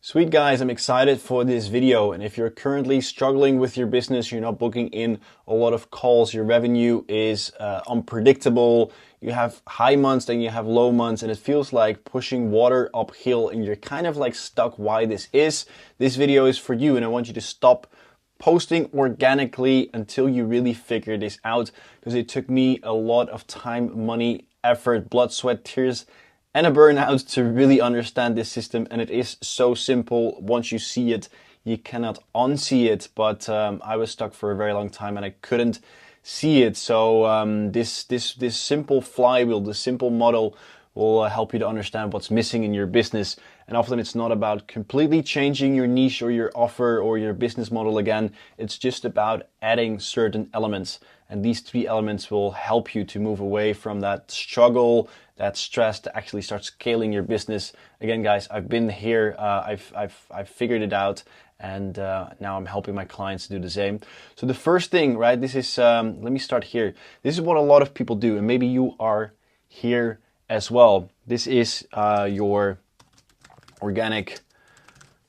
Sweet guys, I'm excited for this video, and if you're currently struggling with your business, you're not booking in a lot of calls, your revenue is unpredictable, you have high months, then you have low months, and it feels like pushing water uphill and you're kind of like stuck why this is. This video is for you, and I want you to stop posting organically until you really figure this out, because it took me a lot of time, money, effort, blood, sweat, tears, and a burnout to really understand this system. And it is so simple. Once you see it, you cannot unsee it. But I was stuck for a very long time and I couldn't see it. So this simple flywheel, the simple model will help you to understand what's missing in your business. And often it's not about completely changing your niche or your offer or your business model again. It's just about adding certain elements. And these three elements will help you to move away from that struggle, that stress, to actually start scaling your business. Again, guys, I've been here, I've figured it out, and now I'm helping my clients do the same. So the first thing, right, this is, let me start here. This is what a lot of people do, and maybe you are here as well. This is your organic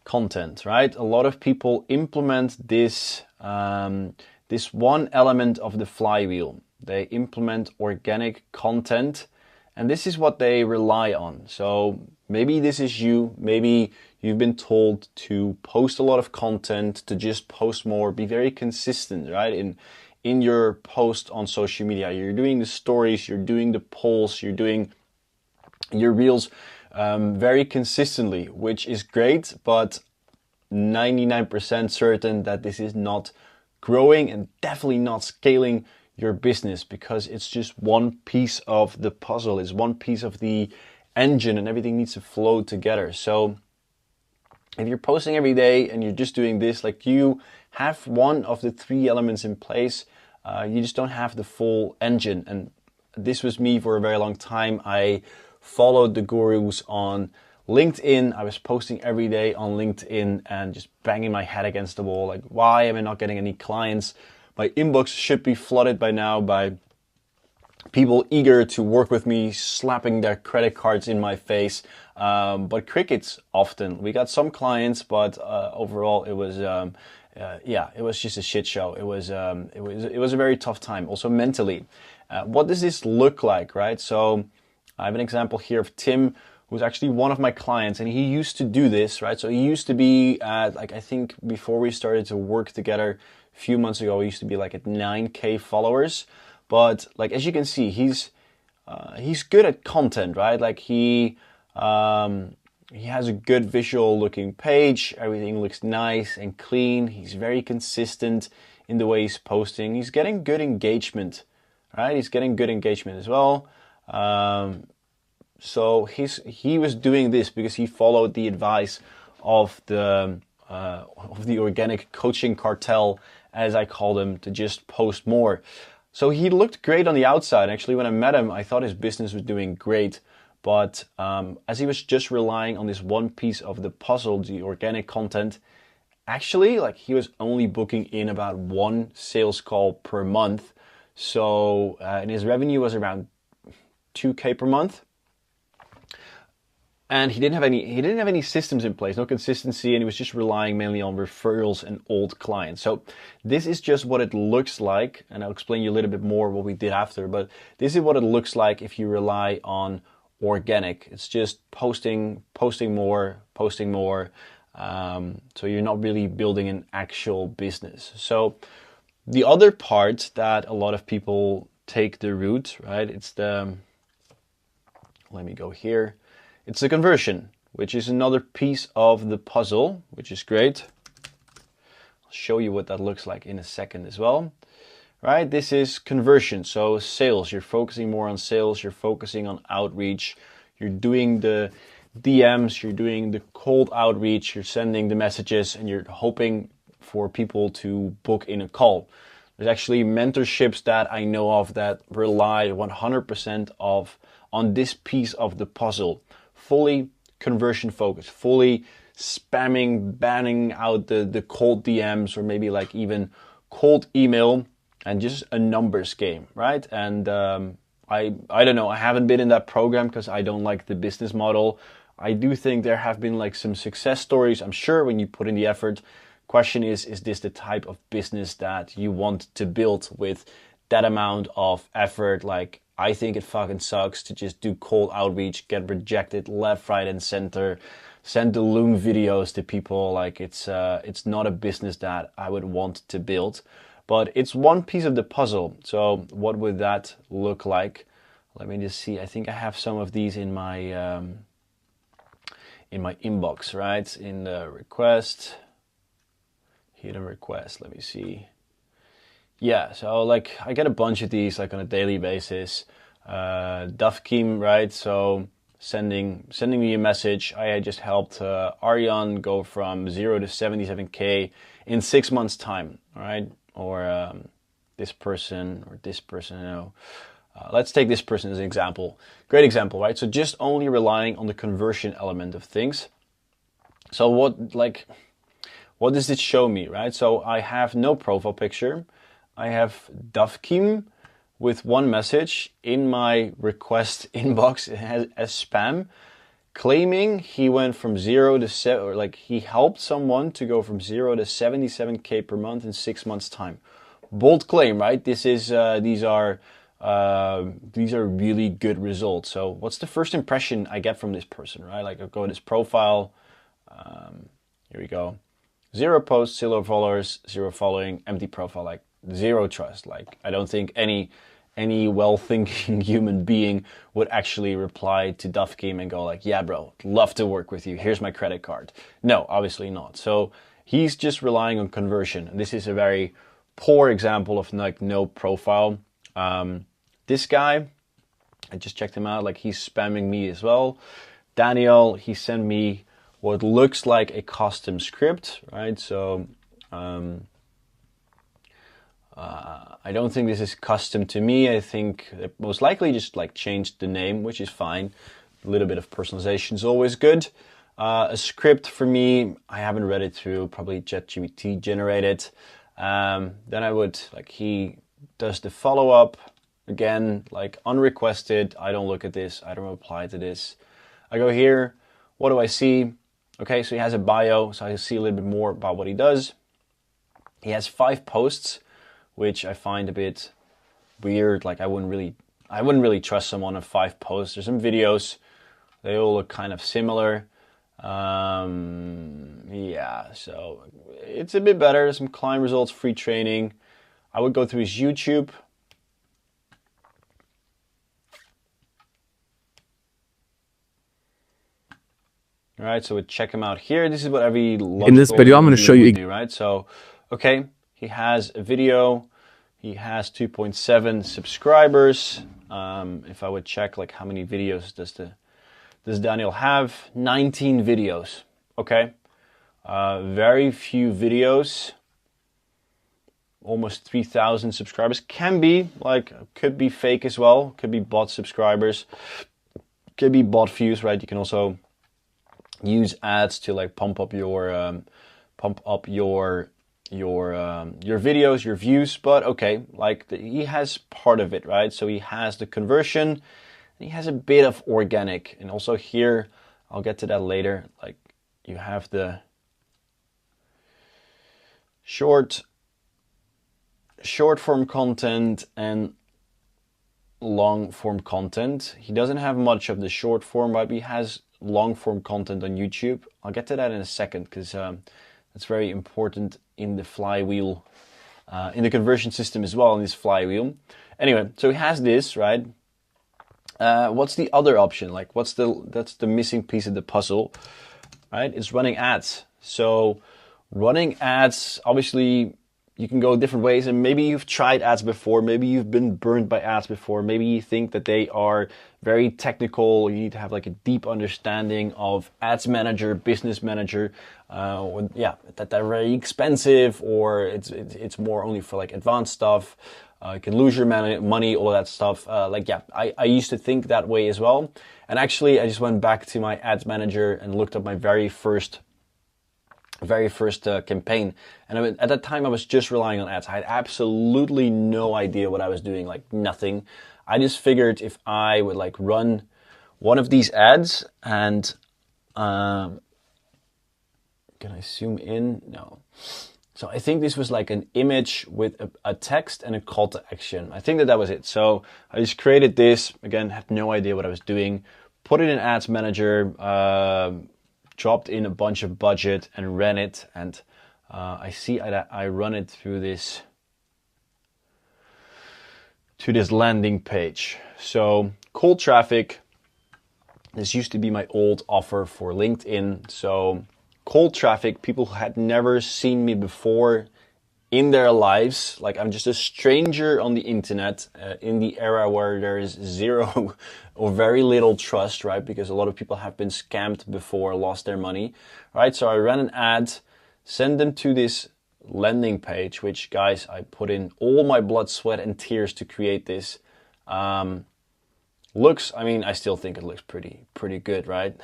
content, right? A lot of people implement this this one element of the flywheel. They implement organic content, and this is what they rely on. So maybe this is you, maybe you've been told to post a lot of content, to just post more, be very consistent, right? In your post on social media, you're doing the stories, you're doing the polls, you're doing your reels very consistently, which is great, but 99% certain that this is not growing and definitely not scaling your business, because it's just one piece of the puzzle, it's one piece of the engine, and everything needs to flow together. So if you're posting every day and you're just doing this, like you have one of the three elements in place, you just don't have the full engine. And this was me for a very long time. I followed the gurus on LinkedIn. I was posting every day on LinkedIn and just banging my head against the wall. Like, why am I not getting any clients? My inbox should be flooded by now by people eager to work with me, slapping their credit cards in my face. But crickets often. We got some clients, but overall it was, it was just a shit show. It was a very tough time, also mentally. What does this look like, right? So I have an example here of Tim, who's actually one of my clients, and he used to do this, right? So he used to be at, like, I think before we started to work together a few months ago, he used to be like at 9K followers. But like, as you can see, he's good at content, right? Like he has a good visual looking page. Everything looks nice and clean. He's very consistent in the way he's posting. He's getting good engagement, right? He's getting good engagement as well. So he was doing this because he followed the advice of the organic coaching cartel, as I call them, to just post more. So he looked great on the outside. Actually, when I met him, I thought his business was doing great. But as he was just relying on this one piece of the puzzle, the organic content, actually, like, he was only booking in about one sales call per month. So and his revenue was around 2K per month. And he didn't have any systems in place, no consistency, and he was just relying mainly on referrals and old clients. So this is just what it looks like, and I'll explain you a little bit more what we did after, but this is what it looks like if you rely on organic. It's just posting more. So you're not really building an actual business. So the other part that a lot of people take the route, right? It's let me go here. It's the conversion, which is another piece of the puzzle, which is great. I'll show you what that looks like in a second as well. Right, this is conversion, so sales. You're focusing more on sales, you're focusing on outreach, you're doing the DMs, you're doing the cold outreach, you're sending the messages, and you're hoping for people to book in a call. There's actually mentorships that I know of that rely 100% on this piece of the puzzle. Fully conversion focused, fully spamming, banning out the cold DMs, or maybe like even cold email, and just a numbers game, right? And I don't know, I haven't been in that program because I don't like the business model. I do think there have been like some success stories, I'm sure, when you put in the effort. Question is this the type of business that you want to build with that amount of effort? Like, I think it fucking sucks to just do cold outreach, get rejected left, right, and center, send the Loom videos to people. Like, it's not a business that I would want to build, but it's one piece of the puzzle. So what would that look like? Let me just see. I think I have some of these in my inbox, right? In the request, hidden request. Let me see. Yeah, so like I get a bunch of these like on a daily basis. Dafkim, right? So sending me a message. I just helped Arjan go from 0 to 77K in 6 months' time, right? Or this person, you know. Let's take this person as an example. Great example, right? So just only relying on the conversion element of things. So what does this show me, right? So I have no profile picture. I have Dafkim with one message in my request inbox. It has as spam, claiming he went from 0 to 7, or like he helped someone to go from 0 to 77K per month in 6 months' time. Bold claim, right? These are really good results. So what's the first impression I get from this person, right? Like I go to this profile. Here we go. 0 posts, 0 followers, 0 following, empty profile, like zero trust. Like I don't think any well-thinking human being would actually reply to Dafkim and go like, yeah, bro, love to work with you. Here's my credit card. No, obviously not. So he's just relying on conversion. And this is a very poor example of like no profile. This guy, I just checked him out. Like he's spamming me as well. Daniel, he sent me what looks like a custom script, right? So I don't think this is custom to me. I think it most likely just like changed the name, which is fine. A little bit of personalization is always good. A script for me, I haven't read it through, probably ChatGPT generated. Then I would, like he does the follow-up, again, like unrequested. I don't look at this, I don't reply to this. I go here, what do I see? Okay, so he has a bio, so I see a little bit more about what he does. He has 5 posts, which I find a bit weird. Like I wouldn't really trust someone on 5 posts. There's some videos, they all look kind of similar. Yeah, so it's a bit better. Some client results, free training. I would go through his YouTube. All right, so we check him out here. This is what every in this video I'm going to show you, right? So, okay, he has a video. He has 2.7 subscribers. If I would check, like, how many videos does Daniel have? 19 videos. Okay, very few videos. Almost 3,000 subscribers. Can be like, could be fake as well. Could be bot subscribers. Could be bot views, right? You can also use ads to like pump up your videos, your views. But okay, like he has part of it, right? So he has the conversion, and he has a bit of organic, and also here I'll get to that later. Like you have the short form content and long form content. He doesn't have much of the short form, but he has long form content on YouTube. I'll get to that in a second, because that's very important in the flywheel, in the conversion system as well, in this flywheel. Anyway, so he has this, right? What's the other option? Like that's the missing piece of the puzzle, right? It's running ads. So running ads, obviously you can go different ways, and maybe you've tried ads before, maybe you've been burned by ads before, maybe you think that they are very technical, you need to have like a deep understanding of ads manager, business manager, that they're very expensive, or it's more only for like advanced stuff, you can lose your money, all of that stuff. I used to think that way as well, and actually I just went back to my ads manager and looked up my very first campaign, and at that time I was just relying on ads. I had absolutely no idea what I was doing, like nothing. I just figured if I would like run one of these ads and Can I zoom in? No. So I think this was like an image with a text and a call to action. I think that was it. So I just created this, again, had no idea what I was doing, put it in Ads Manager, dropped in a bunch of budget and ran it. And I see that I run it through this, to this landing page. So cold traffic, this used to be my old offer for LinkedIn. So cold traffic, people who had never seen me before in their lives. Like I'm just a stranger on the internet in the era where there is zero or very little trust, right? Because a lot of people have been scammed before, lost their money, right? So I ran an ad, send them to this landing page, which guys, I put in all my blood, sweat and tears to create this. Looks, I mean, I still think it looks pretty good, right?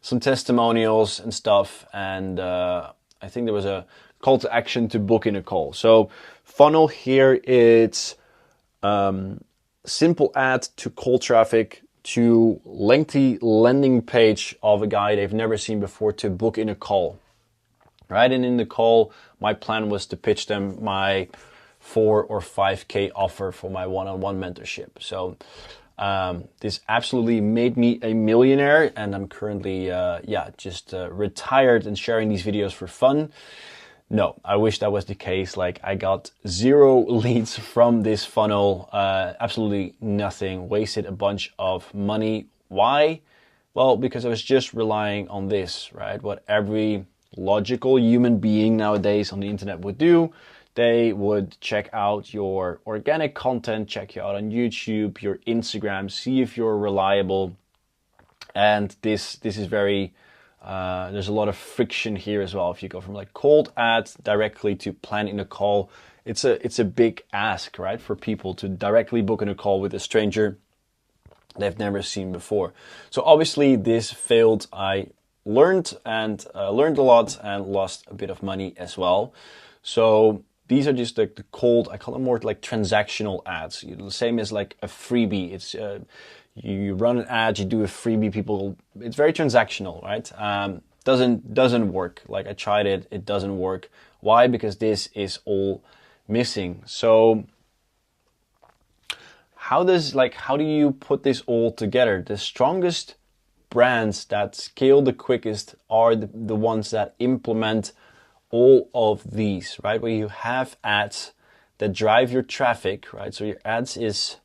Some testimonials and stuff, and I think there was a call to action to book in a call. So funnel here, it's simple ad to cold traffic to lengthy landing page of a guy they've never seen before to book in a call, right? And in the call, my plan was to pitch them my 4 or 5K offer for my one-on-one mentorship. So this absolutely made me a millionaire, and I'm currently just retired and sharing these videos for fun. No, I wish that was the case. Like I got 0 leads from this funnel, absolutely nothing, wasted a bunch of money. Why? Well, because I was just relying on this, right? What every logical human being nowadays on the internet would do. They would check out your organic content, check you out on YouTube, your Instagram, see if you're reliable. And this is very, there's a lot of friction here as well. If you go from like cold ads directly to planning a call, it's a big ask, right? For people to directly book in a call with a stranger they've never seen before. So obviously this failed. I learned a lot and lost a bit of money as well. So these are just like the cold, I call them more like transactional ads. The same as like a freebie. It's you run an ad, you do a freebie, people, it's very transactional, right? Doesn't work. Like I tried it, it doesn't work. Why? Because this is all missing. So how do you put this all together? The strongest brands that scale the quickest are the ones that implement all of these, right? Where you have ads that drive your traffic, right? So your ads is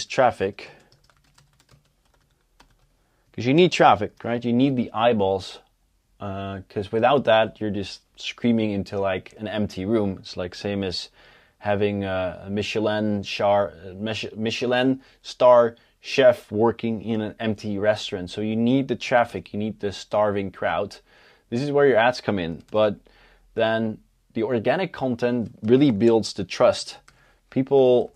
traffic, because you need traffic, right? You need the eyeballs, because without that, you're just screaming into like an empty room. It's like same as having a Michelin star chef working in an empty restaurant. So you need the traffic, you need the starving crowd. This is where your ads come in. But then the organic content really builds the trust. People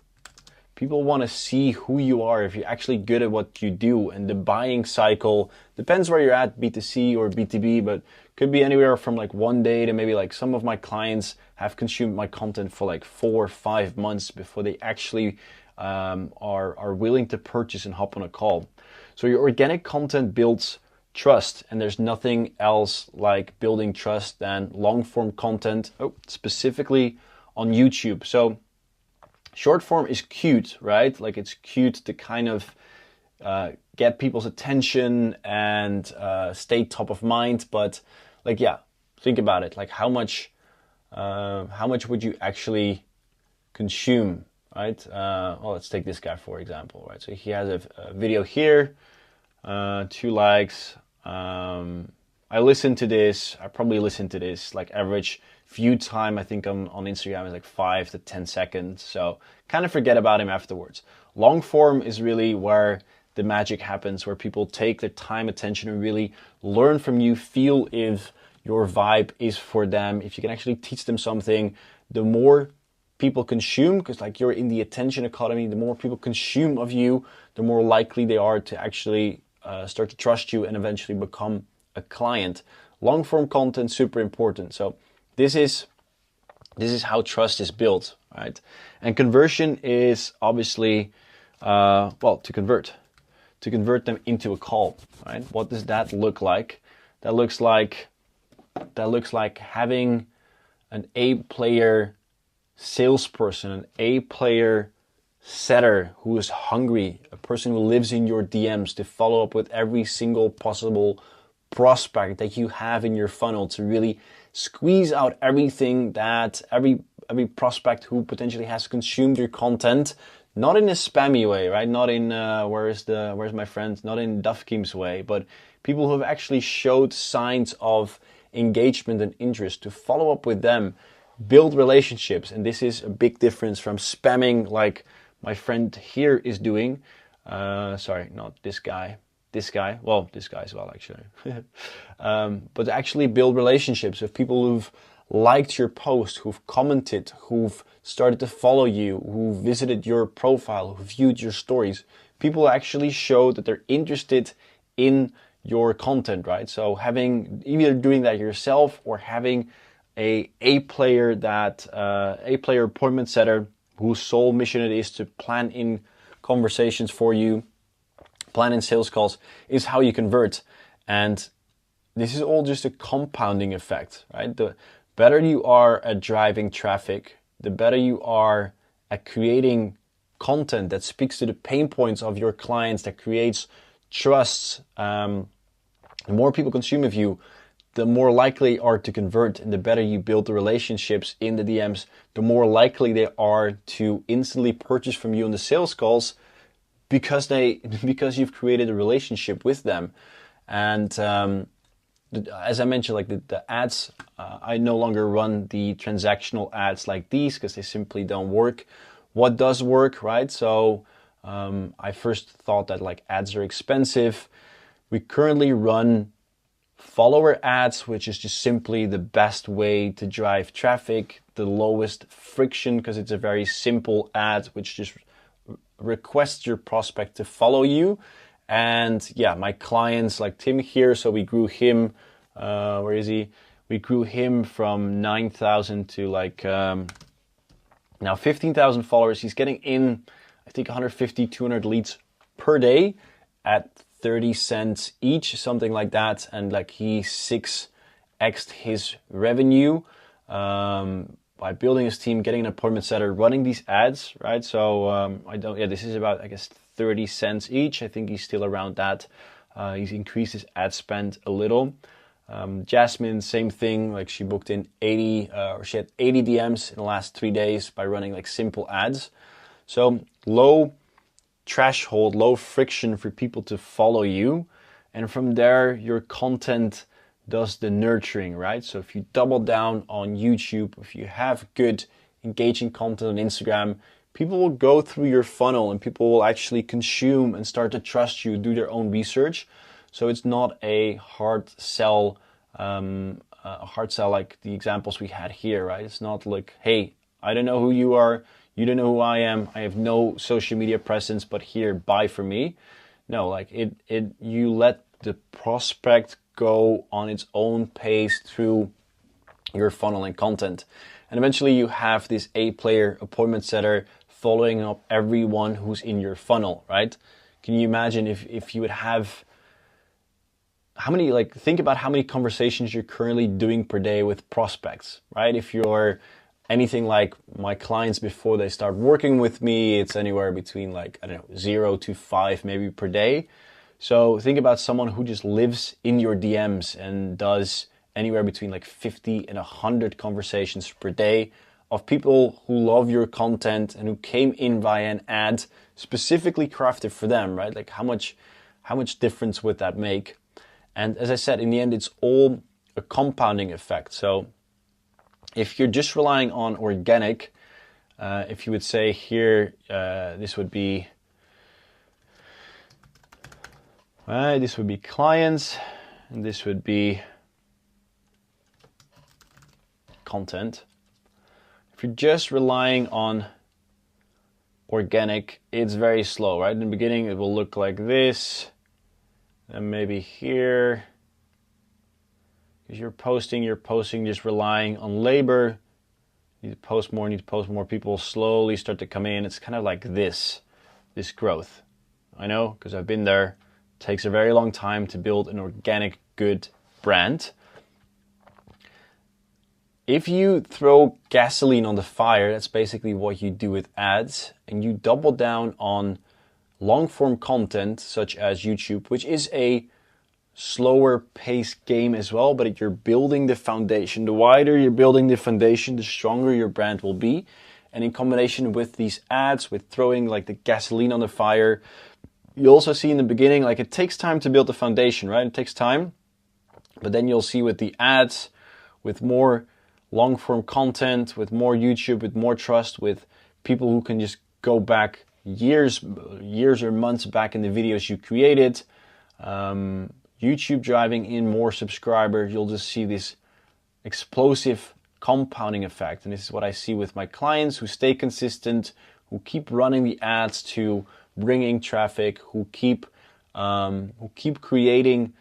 want to see who you are, if you're actually good at what you do. And the buying cycle depends where you're at, B2C or B2B, but could be anywhere from like 1 day to maybe like some of my clients have consumed my content for like 4 or 5 months before they actually are willing to purchase and hop on a call. So your organic content builds trust, and there's nothing else like building trust than long form content, specifically on YouTube. So short form is cute, right? Like it's cute to kind of get people's attention and stay top of mind. But like, yeah, think about it. Like how much would you actually consume, right? Well, let's take this guy for example, right? So he has a video here, 2 likes. I listened to this. I probably listened to this like average view time. I think on Instagram is like 5 to 10 seconds. So kind of forget about him afterwards. Long form is really where the magic happens, where people take their time, attention, and really learn from you, feel if your vibe is for them, if you can actually teach them something. The more people consume, because like you're in the attention economy, the more people consume of you, the more likely they are to actually start to trust you and eventually become a client. Long form content, super important. So this is how trust is built, right? And conversion is obviously, to convert. to convert them into a call, right? What does that look like? That looks like having an A-player salesperson, an A-player setter who is hungry, a person who lives in your DMs to follow up with every single possible prospect that you have in your funnel, to really squeeze out everything that every prospect who potentially has consumed your content, not in a spammy way, right? Not in where's my friend? Not in Dufkeem's way, but people who have actually showed signs of engagement and interest, to follow up with them, build relationships. And this is a big difference from spamming like my friend here is doing. Sorry, not this guy. This guy. Well, this guy as well, actually. But to actually build relationships with people who've liked your post, who've commented, who've started to follow you, who visited your profile, who viewed your stories. People actually show that they're interested in your content, right? So having either doing that yourself or having a player appointment setter whose sole mission it is to plan in conversations for you, plan in sales calls, is how you convert. And this is all just a compounding effect, right? The better you are at driving traffic, the better you are at creating content that speaks to the pain points of your clients, that creates trust. The more people consume of you, the more likely are to convert, and the better you build the relationships in the DMs, the more likely they are to instantly purchase from you on the sales calls, because you've created a relationship with them. And as I mentioned, like the ads, I no longer run the transactional ads like these because they simply don't work. What does work, right? So I first thought that like ads are expensive. We currently run follower ads, which is just simply the best way to drive traffic, the lowest friction, because it's a very simple ad which just requests your prospect to follow you. And yeah, my clients like Tim here, so we grew him, where is he? We grew him from 9,000 to like now 15,000 followers. He's getting in, I think 150, 200 leads per day at 30 cents each, something like that. And like he 6x'd his revenue by building his team, getting an appointment setter, running these ads, right? So this is about, I guess, 30 cents each. I think he's still around that. He's increased his ad spend a little. Jasmine, same thing. Like she booked in 80, or she had 80 DMs in the last 3 days by running like simple ads. So low threshold, low friction for people to follow you. And from there, your content does the nurturing, right? So if you double down on YouTube, if you have good engaging content on Instagram, people will go through your funnel and people will actually consume and start to trust you, do their own research. So it's not a hard sell like the examples we had here, right? It's not like, hey, I don't know who you are, you don't know who I am, I have no social media presence, but here, buy from me. No, like you let the prospect go on its own pace through your funnel and content. And eventually you have this A-player appointment setter following up everyone who's in your funnel, right? Can you imagine if you would have think about how many conversations you're currently doing per day with prospects, right? If you're anything like my clients before they start working with me, it's anywhere between 0 to 5 maybe per day. So think about someone who just lives in your DMs and does anywhere between 50 and 100 conversations per day of people who love your content and who came in via an ad specifically crafted for them, right? Like how much difference would that make? And as I said, in the end, it's all a compounding effect. So if you're just relying on organic, if you would say here, this would be clients, and this would be content. If you're just relying on organic, it's very slow, right? In the beginning, it will look like this, and maybe here. Because you're posting just relying on labor. You need to post more, people slowly start to come in. It's kind of like this growth. I know, because I've been there. It takes a very long time to build an organic, good brand. If you throw gasoline on the fire, that's basically what you do with ads, and you double down on long-form content such as YouTube, which is a slower paced game as well, but you're building the foundation. The wider you're building the foundation, the stronger your brand will be. And in combination with these ads, with throwing like the gasoline on the fire, you also see in the beginning, like it takes time to build the foundation, right? It takes time, but then you'll see with the ads, with more long form content, with more YouTube, with more trust, with people who can just go back years or months back in the videos you created, YouTube driving in more subscribers, you'll just see this explosive compounding effect. And this is what I see with my clients who stay consistent, who keep running the ads to bring in traffic, who keep creating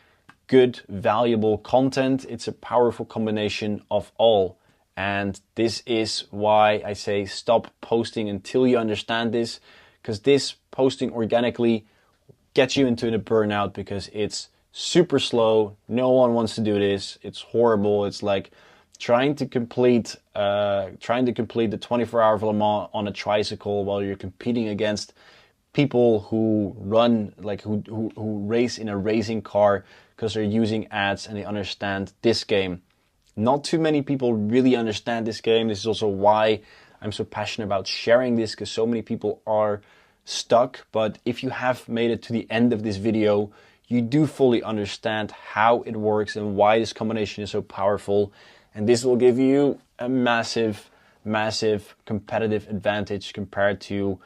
good, valuable content. It's a powerful combination of all. And this is why I say stop posting until you understand this, because this posting organically gets you into a burnout because it's super slow. No one wants to do this. It's horrible. It's like trying to complete the 24-hour Le Mans on a tricycle while you're competing against people who run who race in a racing car because they're using ads and they understand this game. Not too many people really understand this game. This is also why I'm so passionate about sharing this, because so many people are stuck. But if you have made it to the end of this video, you do fully understand how it works and why this combination is so powerful. And this will give you a massive, massive competitive advantage compared to,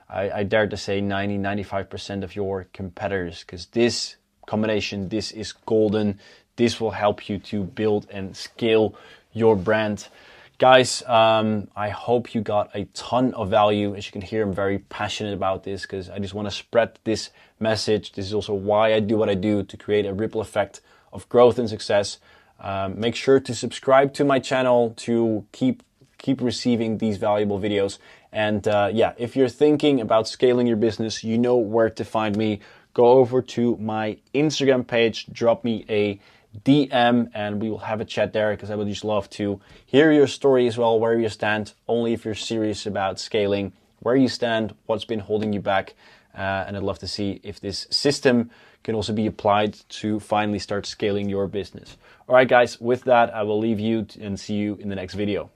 I dare to say, 90-95% of your competitors. Because this combination, this is golden. This will help you to build and scale your brand. Guys, I hope you got a ton of value. As you can hear, I'm very passionate about this because I just want to spread this message. This is also why I do what I do, to create a ripple effect of growth and success. Make sure to subscribe to my channel to keep receiving these valuable videos. And yeah, if you're thinking about scaling your business, you know where to find me. Go over to my Instagram page, drop me a DM, and we will have a chat there, because I would just love to hear your story as well, where you stand, only if you're serious about scaling, where you stand, what's been holding you back, and I'd love to see if this system can also be applied to finally start scaling your business. All right, guys, with that, I will leave you and see you in the next video.